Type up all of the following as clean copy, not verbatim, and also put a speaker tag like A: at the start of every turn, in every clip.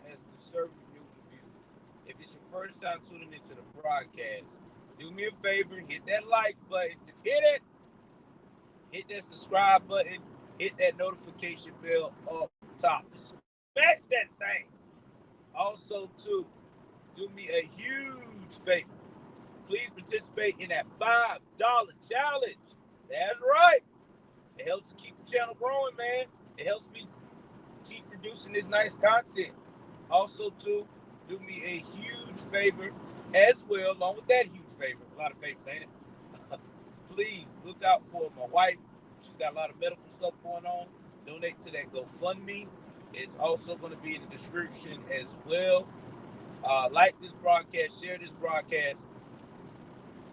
A: as Conservative News Review. If it's your first time tuning into the broadcast, do me a favor, hit that like button. Just hit it. Hit that subscribe button. Hit that notification bell up top. Smack that thing. Also, too, do me a huge favor. Please participate in that $5 challenge. That's right. It helps to keep the channel growing, man. It helps me keep producing this nice content. Also, too, do me a huge favor as well, along with that huge favor. A lot of favors, ain't it? Please look out for my wife. She's got a lot of medical stuff going on. Donate to that GoFundMe. It's also going to be in the description as well. Like this broadcast, share this broadcast,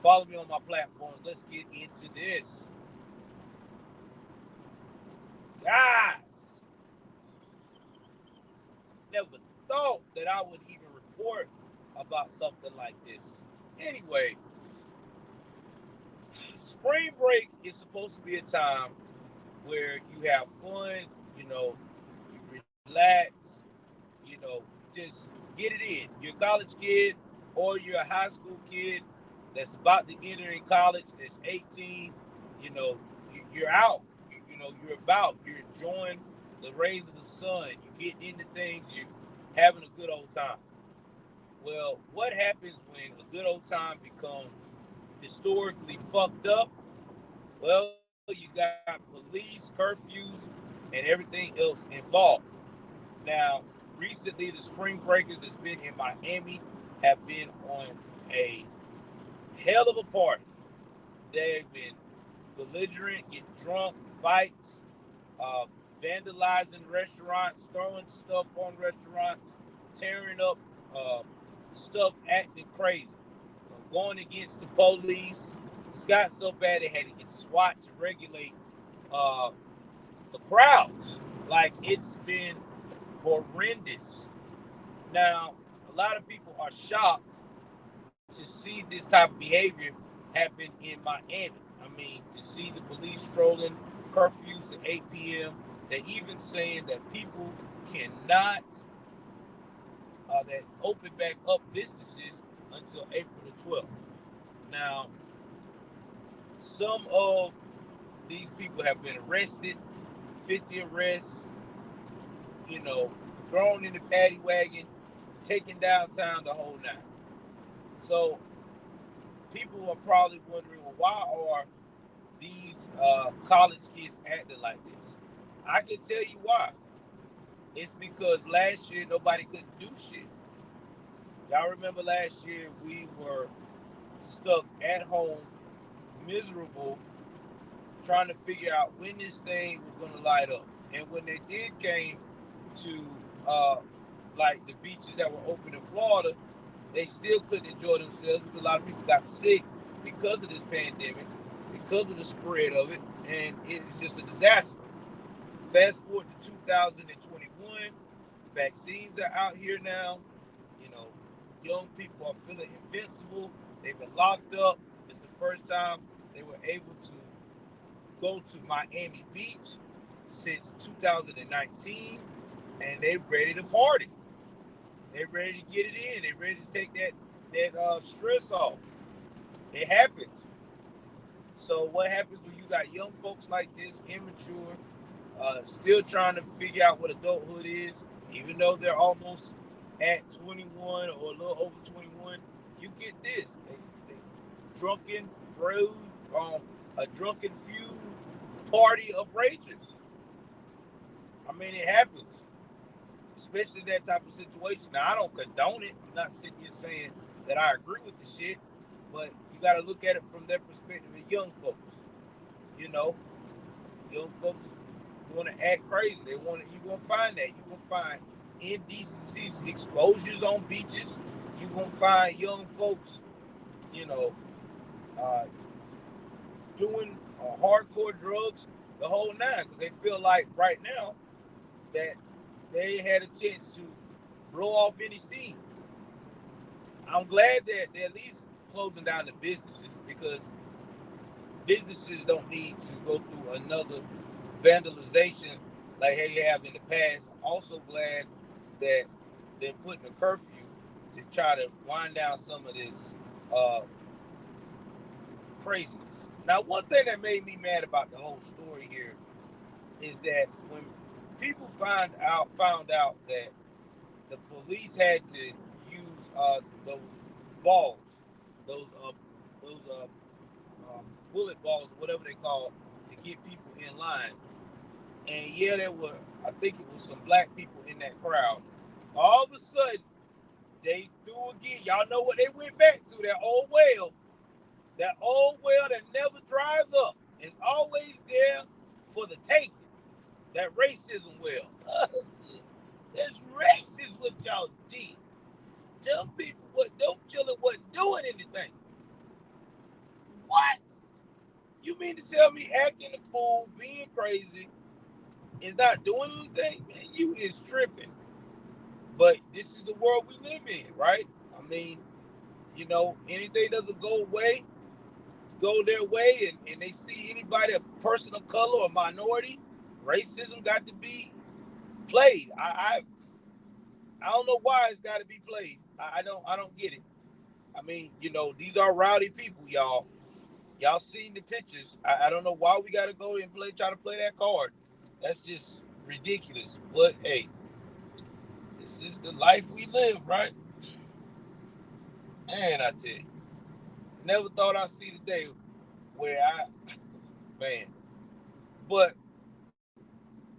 A: follow me on my platforms. Let's get into this. Guys, never thought that I would even report about something like this. Anyway, spring break is supposed to be a time where you have fun, you relax, just get it in. You're a college kid or you're a high school kid that's about to enter in college, that's 18, you're out. You're enjoying the rays of the sun. You're getting into things. You're having a good old time. Well, what happens when a good old time becomes historically fucked up? Well, you got police, curfews, and everything else involved. Now, recently, the spring breakers that's been in Miami have been on a hell of a party. They've been belligerent, getting drunk, fights, uh, vandalizing restaurants, throwing stuff on restaurants, tearing up uh, stuff, acting crazy, going against the police. It's got so bad they had to get SWAT to regulate uh, the crowds. Like, it's been horrendous. Now, a lot of people are shocked to see this type of behavior happen in Miami. I mean, to see the police strolling, curfews at 8 p.m. They're even saying that people cannot that open back up businesses until April the 12th. Now, some of these people have been arrested, 50 arrests, you know, thrown in the paddy wagon, taken downtown, the whole nine. So people are probably wondering, well, why are these college kids acting like this? I can tell you why. It's because last year nobody could do shit. Y'all remember last year we were stuck at home, miserable, trying to figure out when this thing was going to light up. And when they did came to like the beaches that were open in Florida, they still couldn't enjoy themselves because a lot of people got sick because of this pandemic, because of the spread of it, and it was just a disaster. Fast forward to 2021, vaccines are out here now. You know, young people are feeling invincible. They've been locked up. It's the first time they were able to go to Miami Beach since 2019, and they're ready to party. They're ready to get it in. They're ready to take that stress off. It happens. So what happens when you got young folks like this, immature, still trying to figure out what adulthood is, even though they're almost at 21 or a little over 21? You get this: they drunken, rude, a drunken feud party of ragers. I mean, it happens, especially that type of situation. Now, I don't condone it. I'm not sitting here saying that I agree with the shit, but you got to look at it from their perspective of young folks. You know, young folks want to act crazy. They want to. You gonna find that. You gonna find indecencies, exposures on beaches. You gonna find young folks, you know, uh, doing hardcore drugs, the whole nine, because they feel like right now that they had a chance to blow off any steam. I'm glad that they're at least closing down the businesses, because businesses don't need to go through another vandalization like they have in the past. Also glad that than putting a curfew to try to wind down some of this uh, craziness. Now, one thing that made me mad about the whole story here is that when people found out that the police had to use those balls, those those bullet balls, whatever they call, to get people in line. And yeah, there were, I think it was some black people in that crowd. All of a sudden, they threw again. Y'all know what they went back to? That old well that never dries up. It's always there for the taking. That racism well. That's racist what y'all did. Tell people what them children wasn't doing anything. What? You mean to tell me acting a fool, being crazy, is not doing anything? Man, you is tripping. But this is the world we live in, right? I mean, anything doesn't go their way, and they see anybody, a person of color or minority, racism got to be played. I don't know why it's got to be played. I don't get it. I mean, these are rowdy people, y'all. Y'all seen the pictures. I don't know why we got to go and try to play that card. That's just ridiculous. But hey, this is the life we live, right? Man, I tell you, never thought I'd see the day where man. But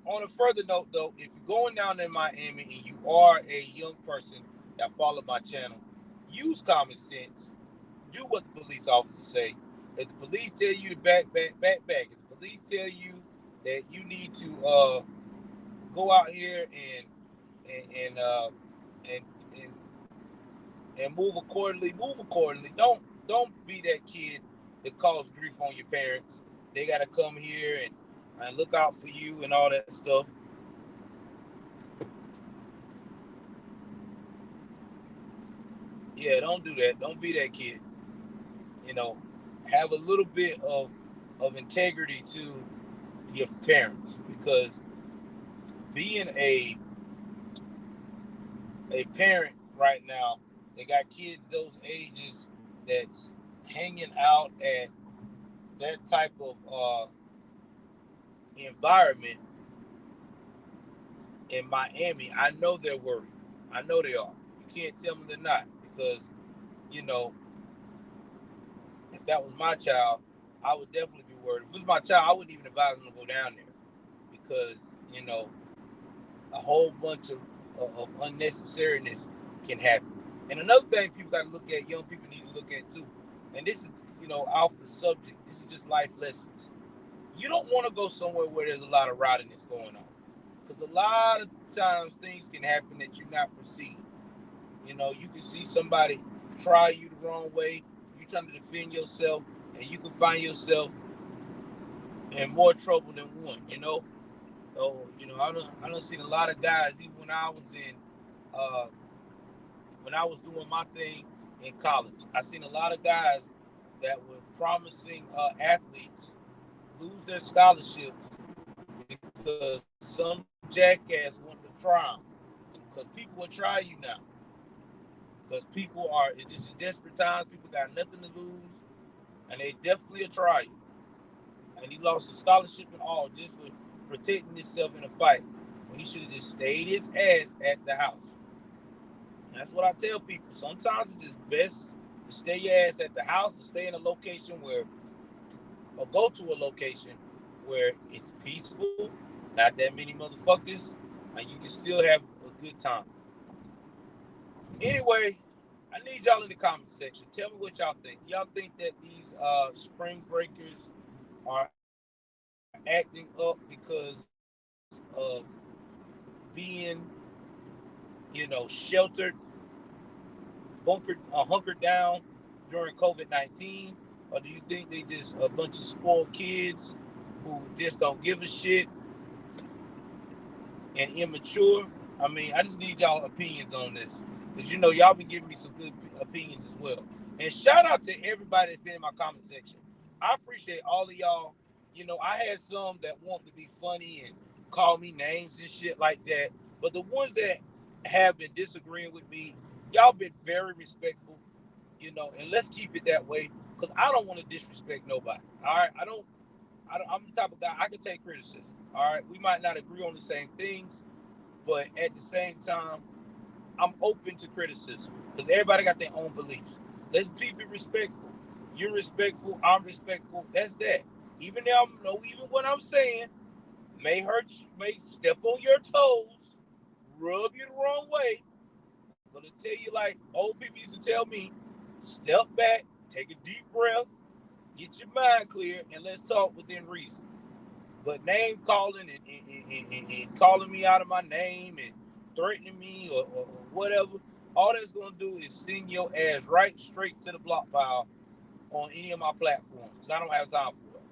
A: on a further note, though, if you're going down in Miami and you are a young person that follow my channel, use common sense. Do what the police officers say. If the police tell you to back, back, back, back. If the police tell you that you need to go out here and and and move accordingly, move accordingly. Don't be that kid that causes grief on your parents. They gotta come here and look out for you and all that stuff. Yeah, don't do that. Don't be that kid. You know, have a little bit of integrity to your parents, because being a parent right now, they got kids those ages that's hanging out at that type of environment in Miami. I know they're worried. I know they are. You can't tell them they're not, because you know if that was my child, I would definitely be worried. If it was my child, I wouldn't even advise them to go down there, because a whole bunch of unnecessariness can happen. And another thing people got to look at, young people need to look at too, and this is, off the subject, this is just life lessons. You don't want to go somewhere where there's a lot of rowdiness going on, because a lot of times things can happen that you not perceive. You can see somebody try you the wrong way, you trying to defend yourself, and you can find yourself in more trouble than one. So, I don't seen a lot of guys, even uh, when I was doing my thing in college. I seen a lot of guys that were promising athletes lose their scholarships because some jackass wanted to try them. Because people will try you now. Because people are, it's just desperate times. People got nothing to lose, and they definitely will try you. And he lost a scholarship and all just for protecting himself in a fight, when he should have just stayed his ass at the house. And that's what I tell people. Sometimes it's just best to stay your ass at the house, to stay in a location or go to a location where it's peaceful, not that many motherfuckers, and you can still have a good time. Anyway, I need y'all in the comment section. Tell me what y'all think. Y'all think that these spring breakers are acting up because of being, sheltered, hunkered down during COVID-19? Or do you think they just a bunch of spoiled kids who just don't give a shit and immature? I mean, I just need y'all opinions on this, because y'all been giving me some good opinions as well. And shout out to everybody that's been in my comment section. I appreciate all of y'all. I had some that want to be funny and call me names and shit like that, but the ones that have been disagreeing with me. Y'all been very respectful, and let's keep it that way because I don't want to disrespect nobody. All right, I'm the type of guy I can take criticism. All right, we might not agree on the same things, but at the same time, I'm open to criticism because everybody got their own beliefs. Let's keep it respectful. You're respectful. I'm respectful. That's that. Even what I'm saying may hurt, may step on your toes, rub you the wrong way. But to tell you, like old people used to tell me, step back, take a deep breath, get your mind clear, and let's talk within reason. But name calling and calling me out of my name and threatening me or whatever, all that's going to do is send your ass right straight to the block pile on any of my platforms because I don't have time for it.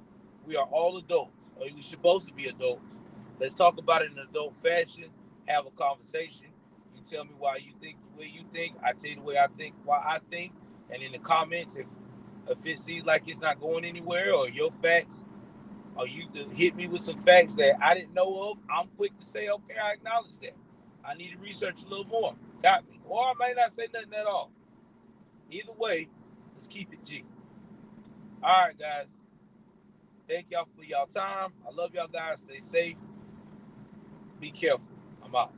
A: We are all adults, or we're supposed to be adults. Let's talk about it in an adult fashion, have a conversation. You tell me why you think the way you think. I tell you the way I think, why I think. And in the comments, if it seems like it's not going anywhere or your facts or you hit me with some facts that I didn't know of, I'm quick to say, okay, I acknowledge that. I need to research a little more. Got me. Or I may not say nothing at all. Either way, let's keep it G. All right, guys. Thank y'all for y'all time. I love y'all guys. Stay safe. Be careful. I'm out.